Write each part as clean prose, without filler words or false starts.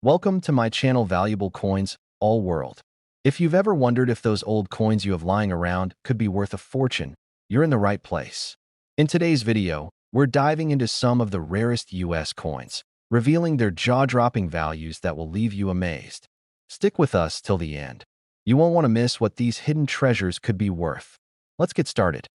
Welcome to my channel Valuable Coins, All World. If you've ever wondered if those old coins you have lying around could be worth a fortune, you're in the right place. In today's video, we're diving into some of the rarest US coins, revealing their jaw-dropping values that will leave you amazed. Stick with us till the end. You won't want to miss what these hidden treasures could be worth. Let's get started.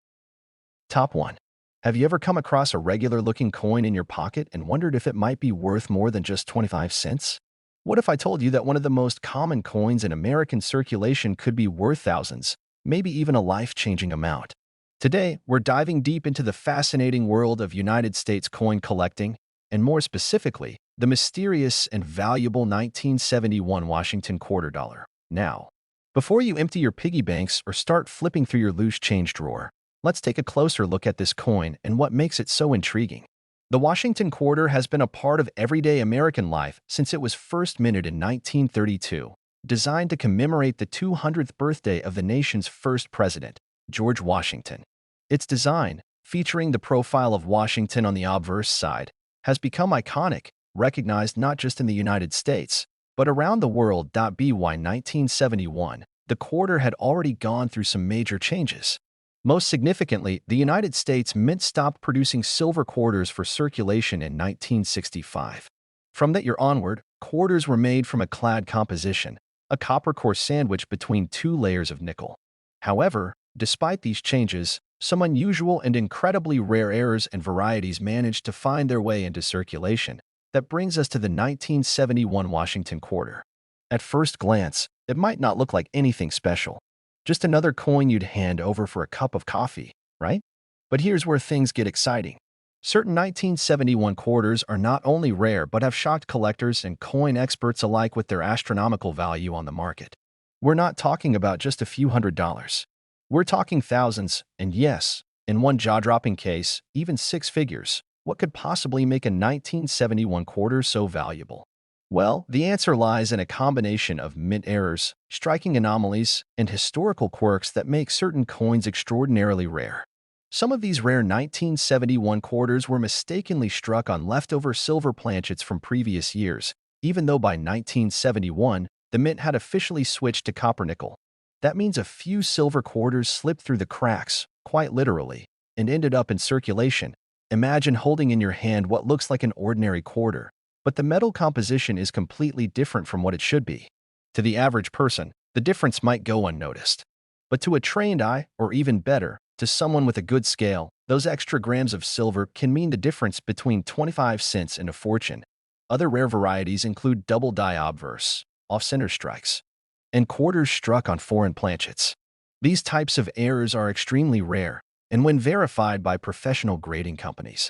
Top 1. Have you ever come across a regular-looking coin in your pocket and wondered if it might be worth more than just 25 cents? What if I told you that one of the most common coins in American circulation could be worth thousands, maybe even a life-changing amount? Today, we're diving deep into the fascinating world of United States coin collecting, and more specifically, the mysterious and valuable 1971 Washington quarter dollar. Now, before you empty your piggy banks or start flipping through your loose change drawer, let's take a closer look at this coin and what makes it so intriguing. The Washington quarter has been a part of everyday American life since it was first minted in 1932, designed to commemorate the 200th birthday of the nation's first president, George Washington. Its design, featuring the profile of Washington on the obverse side, has become iconic, recognized not just in the United States, but around the world. By 1971, the quarter had already gone through some major changes. Most significantly, the United States Mint stopped producing silver quarters for circulation in 1965. From that year onward, quarters were made from a clad composition, a copper core sandwiched between two layers of nickel. However, despite these changes, some unusual and incredibly rare errors and varieties managed to find their way into circulation. That brings us to the 1971 Washington quarter. At first glance, it might not look like anything special. Just another coin you'd hand over for a cup of coffee, right? But here's where things get exciting. Certain 1971 quarters are not only rare but have shocked collectors and coin experts alike with their astronomical value on the market. We're not talking about just a few $100s. We're talking thousands, and yes, in one jaw-dropping case, even six figures. What could possibly make a 1971 quarter so valuable? Well, the answer lies in a combination of mint errors, striking anomalies, and historical quirks that make certain coins extraordinarily rare. Some of these rare 1971 quarters were mistakenly struck on leftover silver planchets from previous years, even though by 1971, the mint had officially switched to copper-nickel. That means a few silver quarters slipped through the cracks, quite literally, and ended up in circulation. Imagine holding in your hand what looks like an ordinary quarter, but the metal composition is completely different from what it should be. To the average person, the difference might go unnoticed. But to a trained eye, or even better, to someone with a good scale, those extra grams of silver can mean the difference between 25 cents and a fortune. Other rare varieties include double die obverse, off-center strikes, and quarters struck on foreign planchets. These types of errors are extremely rare, and when verified by professional grading companies,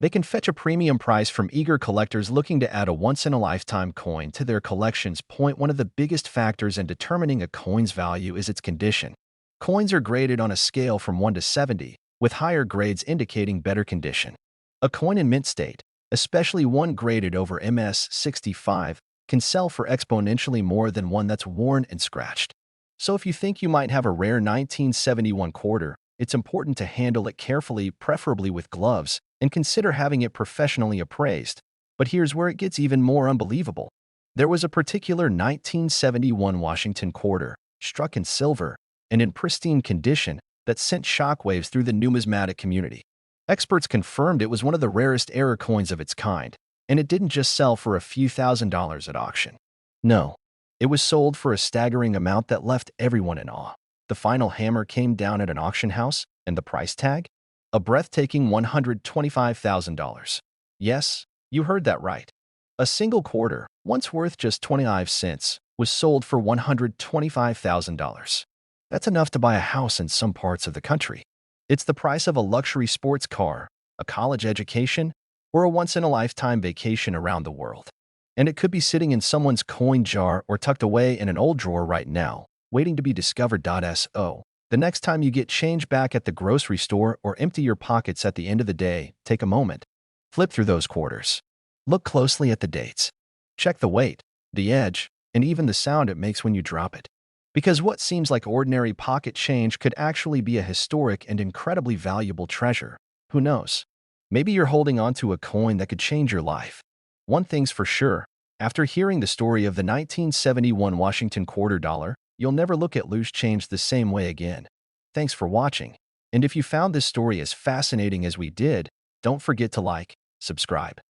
they can fetch a premium price from eager collectors looking to add a once-in-a-lifetime coin to their collections. One of the biggest factors in determining a coin's value is its condition. Coins are graded on a scale from 1 to 70, with higher grades indicating better condition. A coin in mint state, especially one graded over MS 65, can sell for exponentially more than one that's worn and scratched. So if you think you might have a rare 1971 quarter, it's important to handle it carefully, preferably with gloves, and consider having it professionally appraised. But here's where it gets even more unbelievable. There was a particular 1971 Washington quarter, struck in silver and in pristine condition, that sent shockwaves through the numismatic community. Experts confirmed it was one of the rarest error coins of its kind, and it didn't just sell for a few $1,000s at auction. No, it was sold for a staggering amount that left everyone in awe. The final hammer came down at an auction house, and the price tag? A breathtaking $125,000. Yes, you heard that right. A single quarter, once worth just 25 cents, was sold for $125,000. That's enough to buy a house in some parts of the country. It's the price of a luxury sports car, a college education, or a once-in-a-lifetime vacation around the world. And it could be sitting in someone's coin jar or tucked away in an old drawer right now, waiting to be discovered. So, the next time you get change back at the grocery store or empty your pockets at the end of the day, take a moment. Flip through those quarters. Look closely at the dates. Check the weight, the edge, and even the sound it makes when you drop it. Because what seems like ordinary pocket change could actually be a historic and incredibly valuable treasure. Who knows? Maybe you're holding onto a coin that could change your life. One thing's for sure, After hearing the story of the 1971 Washington quarter dollar, you'll never look at loose change the same way again. Thanks for watching. And if you found this story as fascinating as we did, don't forget to like, subscribe,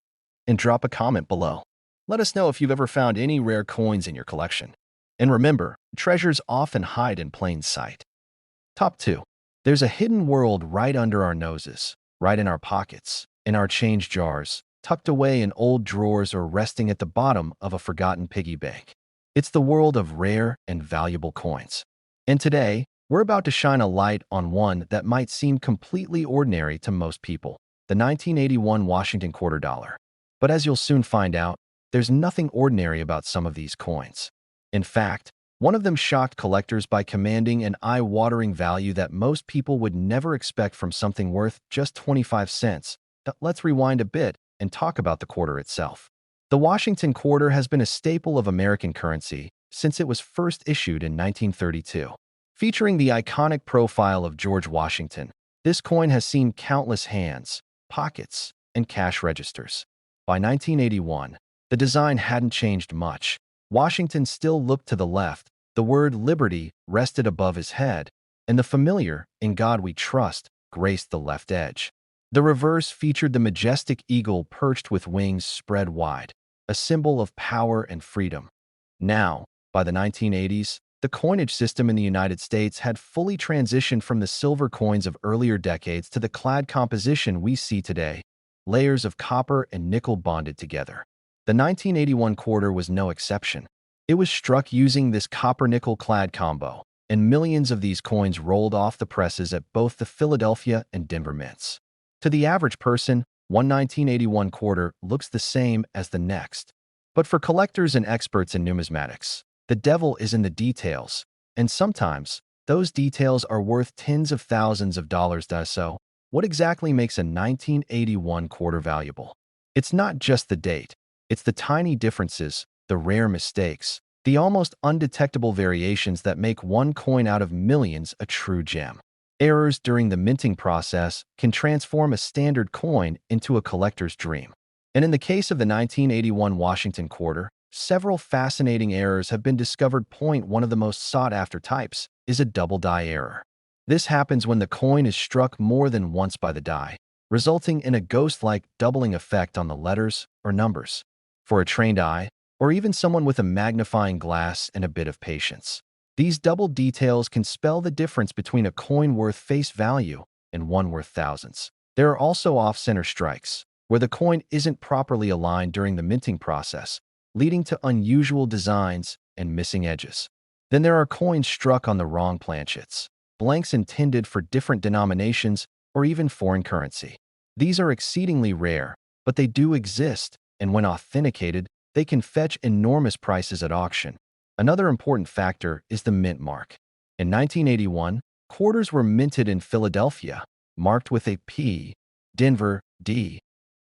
and drop a comment below. Let us know if you've ever found any rare coins in your collection. And remember, treasures often hide in plain sight. Top 2. There's a hidden world right under our noses, right in our pockets, in our change jars, tucked away in old drawers or resting at the bottom of a forgotten piggy bank. It's the world of rare and valuable coins. And today, we're about to shine a light on one that might seem completely ordinary to most people, the 1981 Washington quarter dollar. But as you'll soon find out, there's nothing ordinary about some of these coins. In fact, one of them shocked collectors by commanding an eye-watering value that most people would never expect from something worth just 25 cents. But let's rewind a bit and talk about the quarter itself. The Washington quarter has been a staple of American currency since it was first issued in 1932. Featuring the iconic profile of George Washington, this coin has seen countless hands, pockets, and cash registers. By 1981, the design hadn't changed much. Washington still looked to the left, the word liberty rested above his head, and the familiar "In God We Trust" graced the left edge. The reverse featured the majestic eagle perched with wings spread wide, a symbol of power and freedom. Now, by the 1980s, the coinage system in the United States had fully transitioned from the silver coins of earlier decades to the clad composition we see today, layers of copper and nickel bonded together. The 1981 quarter was no exception. It was struck using this copper-nickel clad combo, and millions of these coins rolled off the presses at both the Philadelphia and Denver mints. To the average person, one 1981 quarter looks the same as the next. But for collectors and experts in numismatics, the devil is in the details, and sometimes those details are worth tens of thousands of dollars. So, what exactly makes a 1981 quarter valuable? It's not just the date. It's the tiny differences, the rare mistakes, the almost undetectable variations that make one coin out of millions a true gem. Errors during the minting process can transform a standard coin into a collector's dream. And in the case of the 1981 Washington quarter, several fascinating errors have been discovered. One of the most sought-after types is a double die error. This happens when the coin is struck more than once by the die, resulting in a ghost-like doubling effect on the letters or numbers. For a trained eye, or even someone with a magnifying glass and a bit of patience, these double details can spell the difference between a coin worth face value and one worth thousands. There are also off-center strikes, where the coin isn't properly aligned during the minting process, leading to unusual designs and missing edges. Then there are coins struck on the wrong planchets, blanks intended for different denominations or even foreign currency. These are exceedingly rare, but they do exist, and when authenticated, they can fetch enormous prices at auction. Another important factor is the mint mark. In 1981, quarters were minted in Philadelphia, marked with a P, Denver, D,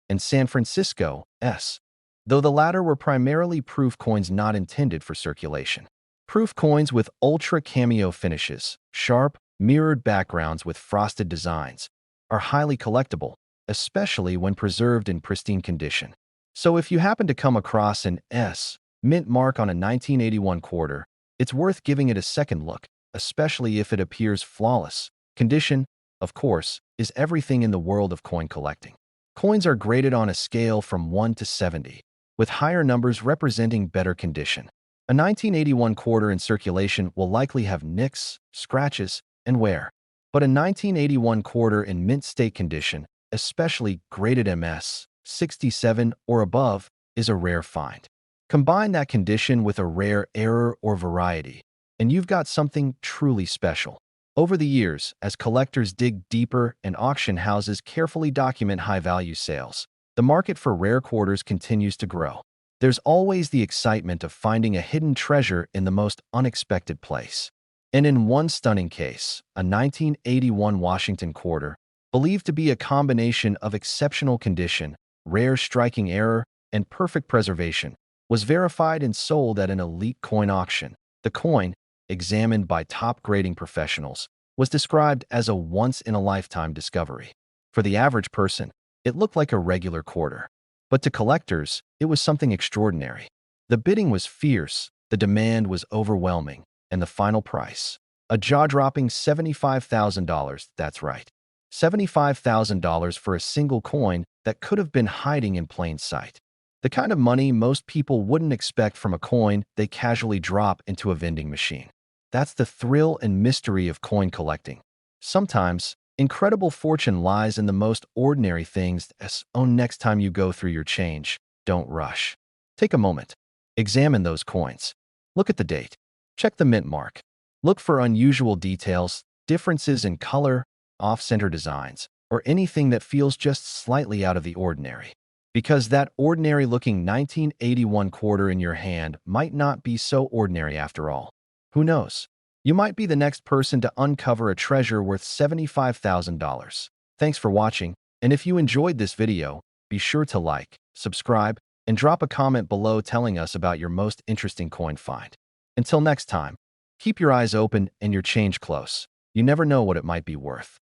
and San Francisco, S, though the latter were primarily proof coins not intended for circulation. Proof coins with ultra cameo finishes, sharp, mirrored backgrounds with frosted designs, are highly collectible, especially when preserved in pristine condition. So if you happen to come across an S mint mark on a 1981 quarter, it's worth giving it a second look, especially if it appears flawless. Condition, of course, is everything in the world of coin collecting. Coins are graded on a scale from 1 to 70, with higher numbers representing better condition. A 1981 quarter in circulation will likely have nicks, scratches, and wear. But a 1981 quarter in mint state condition, especially graded MS 67 or above, is a rare find. Combine that condition with a rare error or variety, and you've got something truly special. Over the years, as collectors dig deeper and auction houses carefully document high-value sales, the market for rare quarters continues to grow. There's always the excitement of finding a hidden treasure in the most unexpected place. And in one stunning case, a 1981 Washington quarter, believed to be a combination of exceptional condition, rare striking error, and perfect preservation, was verified and sold at an elite coin auction. The coin, examined by top grading professionals, was described as a once-in-a-lifetime discovery. For the average person, it looked like a regular quarter. But to collectors, it was something extraordinary. The bidding was fierce, the demand was overwhelming, and the final price, a jaw-dropping $75,000, that's right. $75,000 for a single coin that could have been hiding in plain sight. The kind of money most people wouldn't expect from a coin they casually drop into a vending machine. That's the thrill and mystery of coin collecting. Sometimes, incredible fortune lies in the most ordinary things. Next time you go through your change, don't rush. Take a moment. Examine those coins. Look at the date. Check the mint mark. Look for unusual details, differences in color, off-center designs, or anything that feels just slightly out of the ordinary. Because that ordinary-looking 1981 quarter in your hand might not be so ordinary after all. Who knows? You might be the next person to uncover a treasure worth $75,000. Thanks for watching, and if you enjoyed this video, be sure to like, subscribe, and drop a comment below telling us about your most interesting coin find. Until next time, keep your eyes open and your change close. You never know what it might be worth.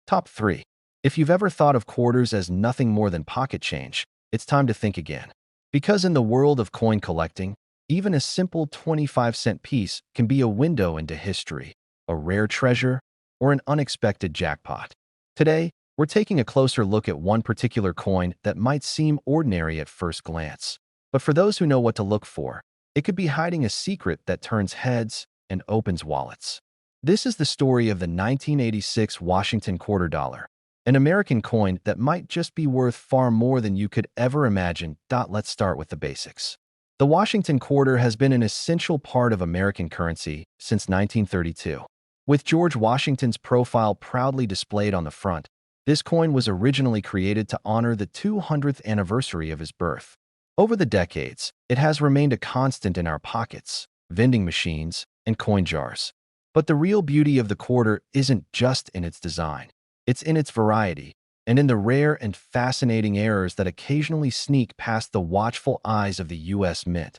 Top 3. If you've ever thought of quarters as nothing more than pocket change, it's time to think again. Because in the world of coin collecting, even a simple 25-cent piece can be a window into history, a rare treasure, or an unexpected jackpot. Today, we're taking a closer look at one particular coin that might seem ordinary at first glance. But for those who know what to look for, it could be hiding a secret that turns heads and opens wallets. This is the story of the 1986 Washington quarter dollar, an American coin that might just be worth far more than you could ever imagine. Let's start with the basics. The Washington quarter has been an essential part of American currency since 1932. With George Washington's profile proudly displayed on the front, this coin was originally created to honor the 200th anniversary of his birth. Over the decades, it has remained a constant in our pockets, vending machines, and coin jars. But the real beauty of the quarter isn't just in its design. It's in its variety, and in the rare and fascinating errors that occasionally sneak past the watchful eyes of the U.S. Mint.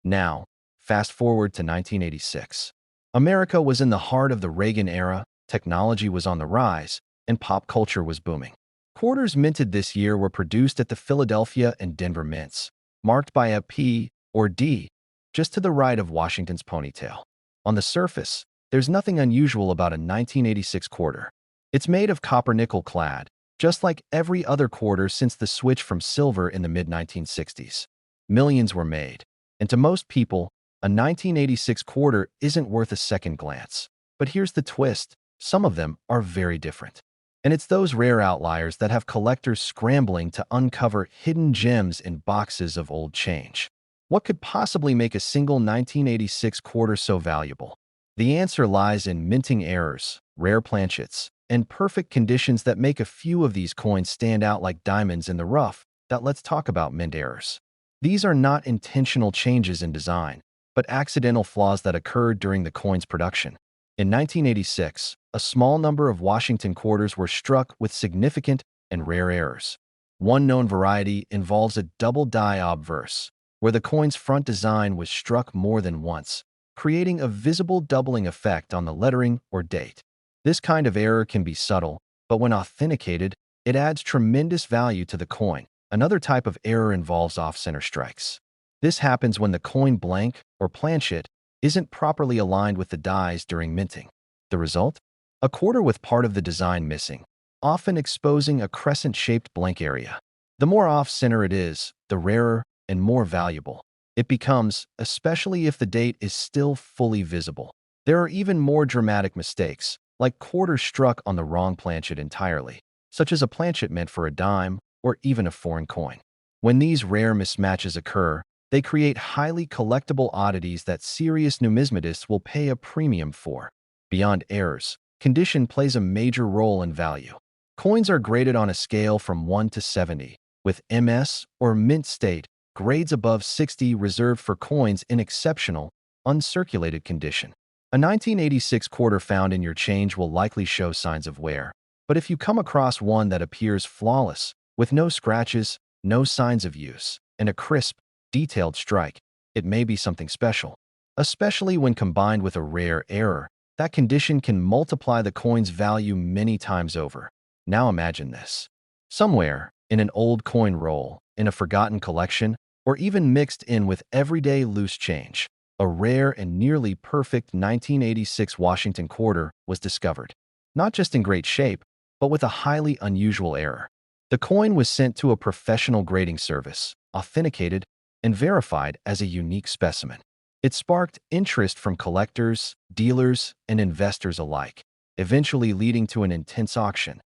Now, fast forward to 1986. America was in the heart of the Reagan era, technology was on the rise, and pop culture was booming. Quarters minted this year were produced at the Philadelphia and Denver mints, marked by a P or D, just to the right of Washington's ponytail. On the surface, there's nothing unusual about a 1986 quarter. It's made of copper-nickel clad, just like every other quarter since the switch from silver in the mid-1960s. Millions were made, and to most people, a 1986 quarter isn't worth a second glance. But here's the twist, some of them are very different. And it's those rare outliers that have collectors scrambling to uncover hidden gems in boxes of old change. What could possibly make a single 1986 quarter so valuable? The answer lies in minting errors, rare planchets, and perfect conditions that make a few of these coins stand out like diamonds in the rough. Let's talk about mint errors. These are not intentional changes in design, but accidental flaws that occurred during the coin's production. In 1986, a small number of Washington quarters were struck with significant and rare errors. One known variety involves a double die obverse, where the coin's front design was struck more than once, creating a visible doubling effect on the lettering or date. This kind of error can be subtle, but when authenticated, it adds tremendous value to the coin. Another type of error involves off-center strikes. This happens when the coin blank or planchet isn't properly aligned with the dies during minting. The result? A quarter with part of the design missing, often exposing a crescent-shaped blank area. The more off-center it is, the rarer and more valuable it becomes, especially if the date is still fully visible. There are even more dramatic mistakes, like quarters struck on the wrong planchet entirely, such as a planchet meant for a dime or even a foreign coin. When these rare mismatches occur, they create highly collectible oddities that serious numismatists will pay a premium for. Beyond errors, condition plays a major role in value. Coins are graded on a scale from 1 to 70, with MS or mint state grades above 60 reserved for coins in exceptional, uncirculated condition. A 1986 quarter found in your change will likely show signs of wear, but if you come across one that appears flawless, with no scratches, no signs of use, and a crisp, detailed strike, it may be something special. Especially when combined with a rare error, that condition can multiply the coin's value many times over. Now imagine this. Somewhere, in an old coin roll, in a forgotten collection, or even mixed in with everyday loose change. A rare and nearly perfect 1986 Washington quarter was discovered, not just in great shape, but with a highly unusual error. The coin was sent to a professional grading service, authenticated, and verified as a unique specimen. It sparked interest from collectors, dealers, and investors alike, eventually leading to an intense auction.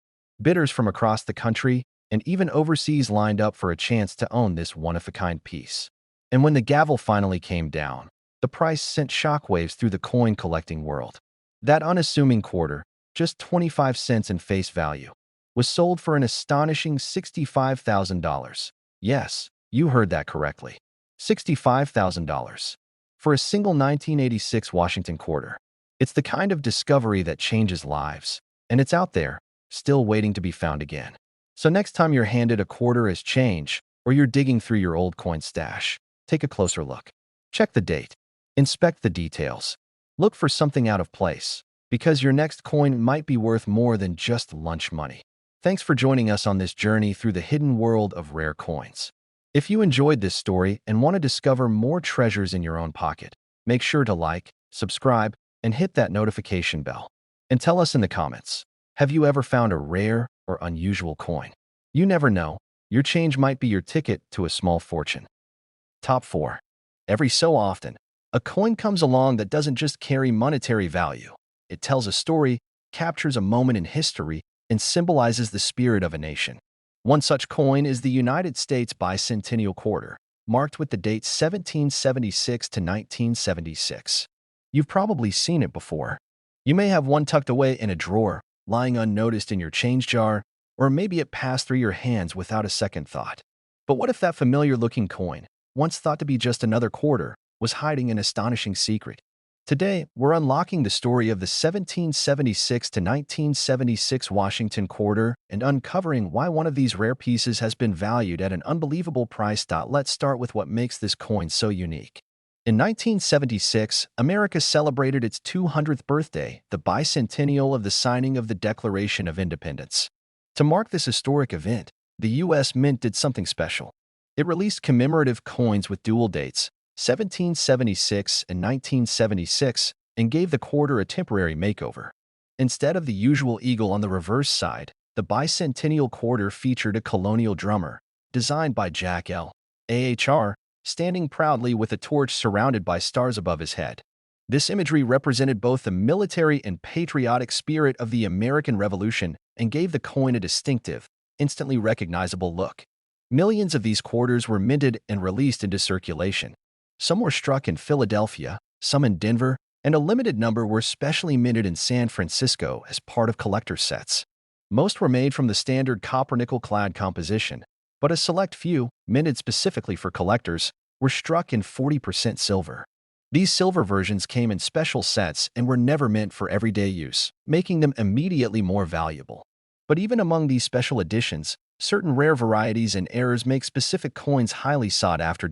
Bidders from across the country and even overseas lined up for a chance to own this one-of-a-kind piece. And when the gavel finally came down, the price sent shockwaves through the coin-collecting world. That unassuming quarter, just 25 cents in face value, was sold for an astonishing $65,000. Yes, you heard that correctly. $65,000 for a single 1986 Washington quarter. It's the kind of discovery that changes lives, and it's out there, still waiting to be found again. So next time you're handed a quarter as change, or you're digging through your old coin stash, take a closer look. Check the date. Inspect the details. Look for something out of place, because your next coin might be worth more than just lunch money. Thanks for joining us on this journey through the hidden world of rare coins. If you enjoyed this story and want to discover more treasures in your own pocket, make sure to like, subscribe, and hit that notification bell. And tell us in the comments, have you ever found a rare or unusual coin? You never know, your change might be your ticket to a small fortune. Top 4. Every so often, a coin comes along that doesn't just carry monetary value. It tells a story, captures a moment in history, and symbolizes the spirit of a nation. One such coin is the United States bicentennial quarter, marked with the dates 1776 to 1976. You've probably seen it before. You may have one tucked away in a drawer, lying unnoticed in your change jar, or maybe it passed through your hands without a second thought. But what if that familiar-looking coin, once thought to be just another quarter, was hiding an astonishing secret? Today, we're unlocking the story of the 1776 to 1976 Washington quarter and uncovering why one of these rare pieces has been valued at an unbelievable price. Let's start with what makes this coin so unique. In 1976, America celebrated its 200th birthday, the bicentennial of the signing of the Declaration of Independence. To mark this historic event, the U.S. Mint did something special. It released commemorative coins with dual dates, 1776 and 1976, and gave the quarter a temporary makeover. Instead of the usual eagle on the reverse side, the bicentennial quarter featured a colonial drummer, designed by Jack L. Ahr, standing proudly with a torch surrounded by stars above his head. This imagery represented both the military and patriotic spirit of the American Revolution and gave the coin a distinctive, instantly recognizable look. Millions of these quarters were minted and released into circulation. Some were struck in Philadelphia, some in Denver, and a limited number were specially minted in San Francisco as part of collector sets. Most were made from the standard copper-nickel-clad composition, but a select few, minted specifically for collectors, were struck in 40% silver. These silver versions came in special sets and were never meant for everyday use, making them immediately more valuable. But even among these special editions, certain rare varieties and errors make specific coins highly sought after.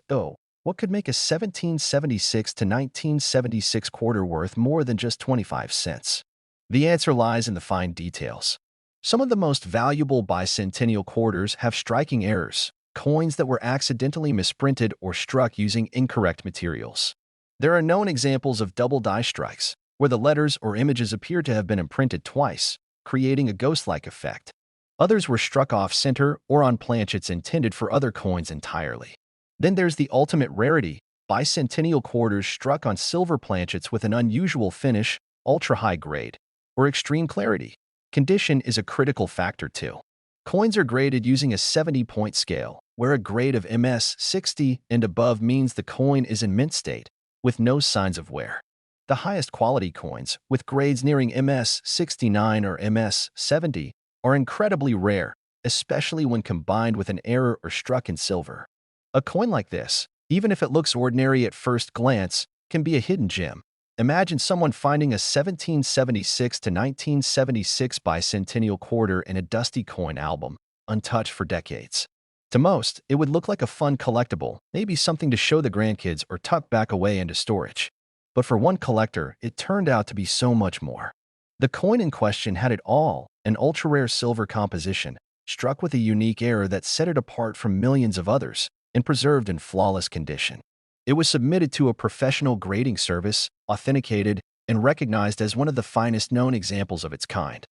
So, what could make a 1776 to 1976 quarter worth more than just 25 cents? The answer lies in the fine details. Some of the most valuable bicentennial quarters have striking errors, coins that were accidentally misprinted or struck using incorrect materials. There are known examples of double die strikes, where the letters or images appear to have been imprinted twice, creating a ghost-like effect. Others were struck off-center or on planchets intended for other coins entirely. Then there's the ultimate rarity, bicentennial quarters struck on silver planchets with an unusual finish, ultra-high grade, or extreme clarity. Condition is a critical factor too. Coins are graded using a 70-point scale, where a grade of MS 60 and above means the coin is in mint state, with no signs of wear. The highest quality coins, with grades nearing MS 69 or MS 70, are incredibly rare, especially when combined with an error or struck in silver. A coin like this, even if it looks ordinary at first glance, can be a hidden gem. Imagine someone finding a 1776 to 1976 bicentennial quarter in a dusty coin album, untouched for decades. To most, it would look like a fun collectible, maybe something to show the grandkids or tuck back away into storage. But for one collector, it turned out to be so much more. The coin in question had it all, an ultra-rare silver composition, struck with a unique error that set it apart from millions of others, and preserved in flawless condition. It was submitted to a professional grading service, authenticated, and recognized as one of the finest known examples of its kind.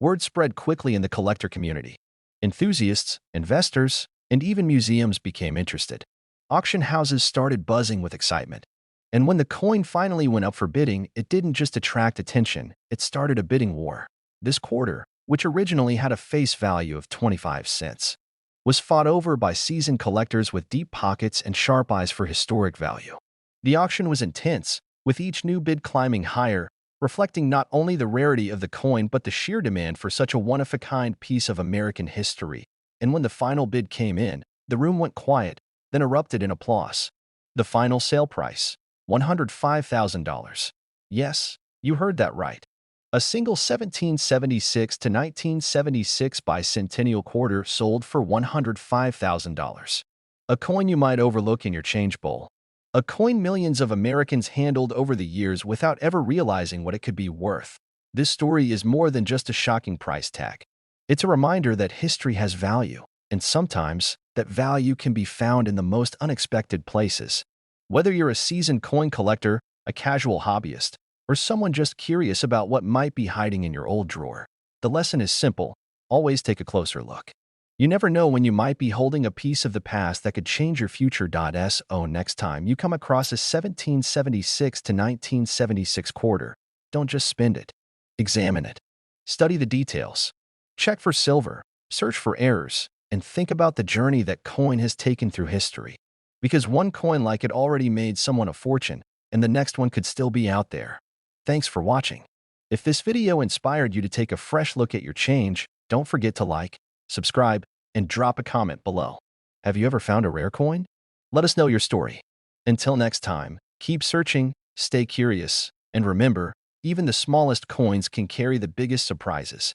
Word spread quickly in the collector community. Enthusiasts, investors, and even museums became interested. Auction houses started buzzing with excitement. And when the coin finally went up for bidding, it didn't just attract attention, it started a bidding war. This quarter, which originally had a face value of 25 cents, was fought over by seasoned collectors with deep pockets and sharp eyes for historic value. The auction was intense, with each new bid climbing higher, reflecting not only the rarity of the coin but the sheer demand for such a one-of-a-kind piece of American history. And when the final bid came in, the room went quiet, then erupted in applause. The final sale price, $105,000. Yes, you heard that right. A single 1776 to 1976 bicentennial quarter sold for $105,000. A coin you might overlook in your change bowl. A coin millions of Americans handled over the years without ever realizing what it could be worth. This story is more than just a shocking price tag. It's a reminder that history has value, and sometimes that value can be found in the most unexpected places. Whether you're a seasoned coin collector, a casual hobbyist, or someone just curious about what might be hiding in your old drawer, the lesson is simple: always take a closer look. You never know when you might be holding a piece of the past that could change your future. So next time you come across a 1776 to 1976 quarter, don't just spend it. Examine it. Study the details. Check for silver, search for errors, and think about the journey that coin has taken through history. Because one coin like it already made someone a fortune, and the next one could still be out there. Thanks for watching. If this video inspired you to take a fresh look at your change, don't forget to like, subscribe, and drop a comment below. Have you ever found a rare coin? Let us know your story. Until next time, keep searching, stay curious, and remember, even the smallest coins can carry the biggest surprises.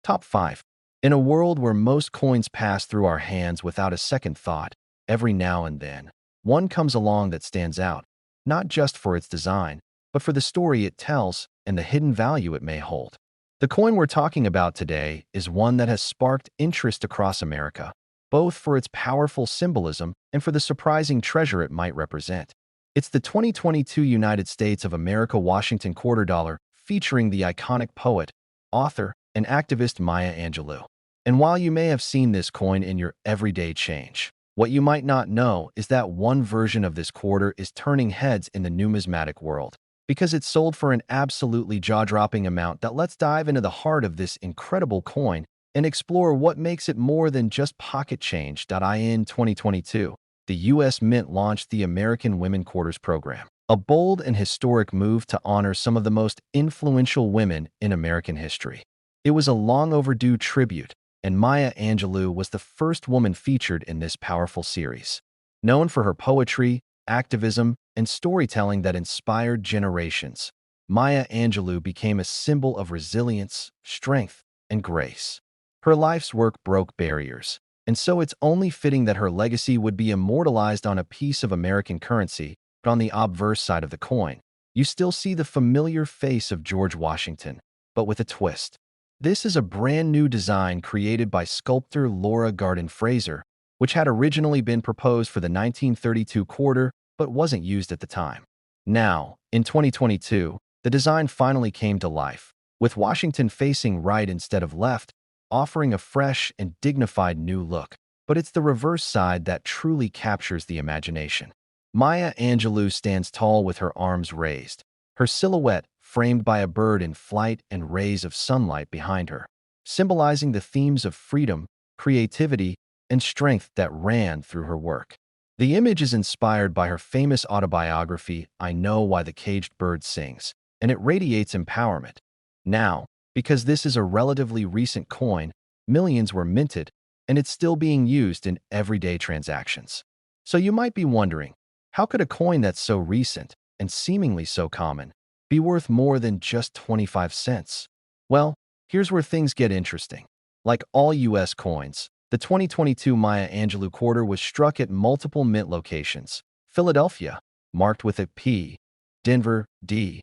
Top 5. In a world where most coins pass through our hands without a second thought, every now and then, one comes along that stands out, not just for its design, but for the story it tells and the hidden value it may hold. The coin we're talking about today is one that has sparked interest across America, both for its powerful symbolism and for the surprising treasure it might represent. It's the 2022 United States of America Washington quarter dollar, featuring the iconic poet, author, and activist Maya Angelou. And while you may have seen this coin in your everyday change, what you might not know is that one version of this quarter is turning heads in the numismatic world, because it's sold for an absolutely jaw-dropping amount. Let's dive into the heart of this incredible coin and explore what makes it more than just pocket change. In 2022, the U.S. Mint launched the American Women Quarters program, a bold and historic move to honor some of the most influential women in American history. It was a long overdue tribute, and Maya Angelou was the first woman featured in this powerful series. Known for her poetry, activism, and storytelling that inspired generations, Maya Angelou became a symbol of resilience, strength, and grace. Her life's work broke barriers, and so it's only fitting that her legacy would be immortalized on a piece of American currency. But on the obverse side of the coin, you still see the familiar face of George Washington, but with a twist. This is a brand new design created by sculptor Laura Garden Fraser, which had originally been proposed for the 1932 quarter but wasn't used at the time. Now, in 2022, the design finally came to life, with Washington facing right instead of left, offering a fresh and dignified new look. But it's the reverse side that truly captures the imagination. Maya Angelou stands tall with her arms raised, her silhouette framed by a bird in flight and rays of sunlight behind her, symbolizing the themes of freedom, creativity, and strength that ran through her work. The image is inspired by her famous autobiography, I Know Why the Caged Bird Sings, and it radiates empowerment. Now, because this is a relatively recent coin, millions were minted, and it's still being used in everyday transactions. So you might be wondering, how could a coin that's so recent and seemingly so common be worth more than just 25 cents? Well, here's where things get interesting. Like all U.S. coins, the 2022 Maya Angelou quarter was struck at multiple mint locations: Philadelphia, marked with a P, Denver, D,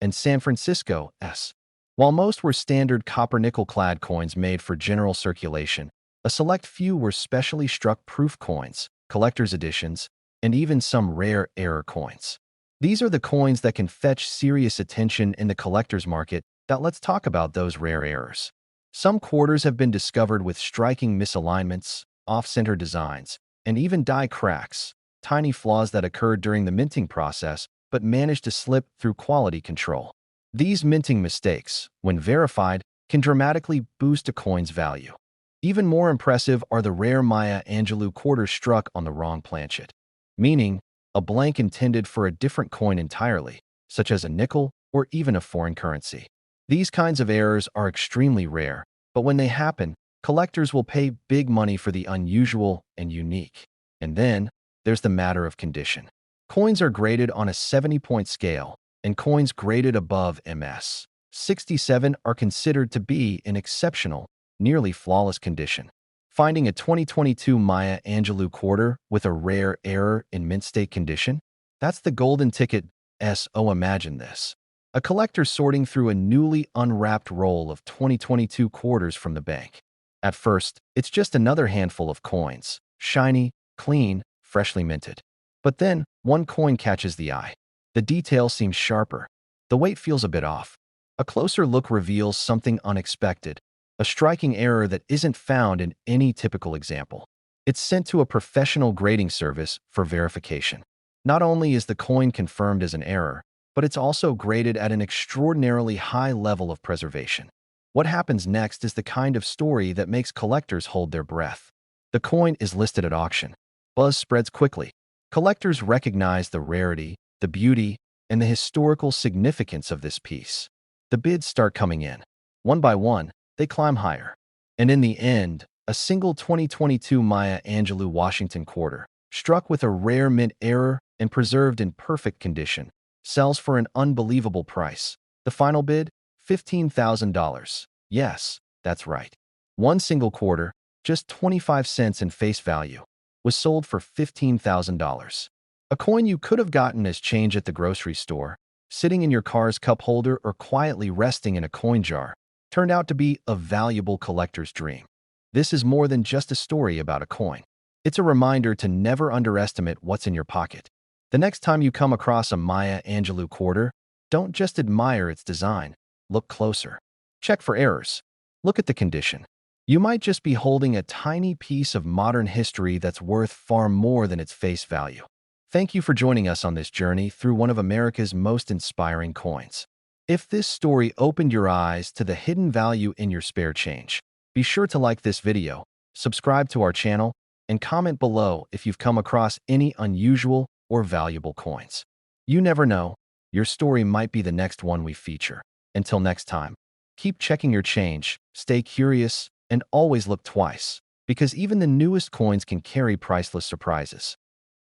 and San Francisco, S. While most were standard copper-nickel-clad coins made for general circulation, a select few were specially struck proof coins, collector's editions, and even some rare error coins. These are the coins that can fetch serious attention in the collector's market. Now let's talk about those rare errors. Some quarters have been discovered with striking misalignments, off-center designs, and even die cracks, tiny flaws that occurred during the minting process but managed to slip through quality control. These minting mistakes, when verified, can dramatically boost a coin's value. Even more impressive are the rare Maya Angelou quarters struck on the wrong planchet, meaning a blank intended for a different coin entirely, such as a nickel or even a foreign currency. These kinds of errors are extremely rare, but when they happen, collectors will pay big money for the unusual and unique. And then, there's the matter of condition. Coins are graded on a 70-point scale, and coins graded above MS 67 are considered to be in exceptional, nearly flawless condition. Finding a 2022 Maya Angelou quarter with a rare error in mint state condition? That's the golden ticket. Imagine this. A collector sorting through a newly unwrapped roll of 2022 quarters from the bank. At first, it's just another handful of coins, shiny, clean, freshly minted. But then, one coin catches the eye. The detail seems sharper. The weight feels a bit off. A closer look reveals something unexpected, a striking error that isn't found in any typical example. It's sent to a professional grading service for verification. Not only is the coin confirmed as an error, but it's also graded at an extraordinarily high level of preservation. What happens next is the kind of story that makes collectors hold their breath. The coin is listed at auction. Buzz spreads quickly. Collectors recognize the rarity, the beauty, and the historical significance of this piece. The bids start coming in. One by one, they climb higher. And in the end, a single 2022 Maya Angelou Washington quarter, struck with a rare mint error and preserved in perfect condition, sells for an unbelievable price. The final bid? $15,000. Yes, that's right. One single quarter, just 25 cents in face value, was sold for $15,000. A coin you could have gotten as change at the grocery store, sitting in your car's cup holder or quietly resting in a coin jar, turned out to be a valuable collector's dream. This is more than just a story about a coin. It's a reminder to never underestimate what's in your pocket. The next time you come across a Maya Angelou quarter, don't just admire its design. Look closer. Check for errors. Look at the condition. You might just be holding a tiny piece of modern history that's worth far more than its face value. Thank you for joining us on this journey through one of America's most inspiring coins. If this story opened your eyes to the hidden value in your spare change, be sure to like this video, subscribe to our channel, and comment below if you've come across any unusual or valuable coins. You never know, your story might be the next one we feature. Until next time, keep checking your change, stay curious, and always look twice, because even the newest coins can carry priceless surprises.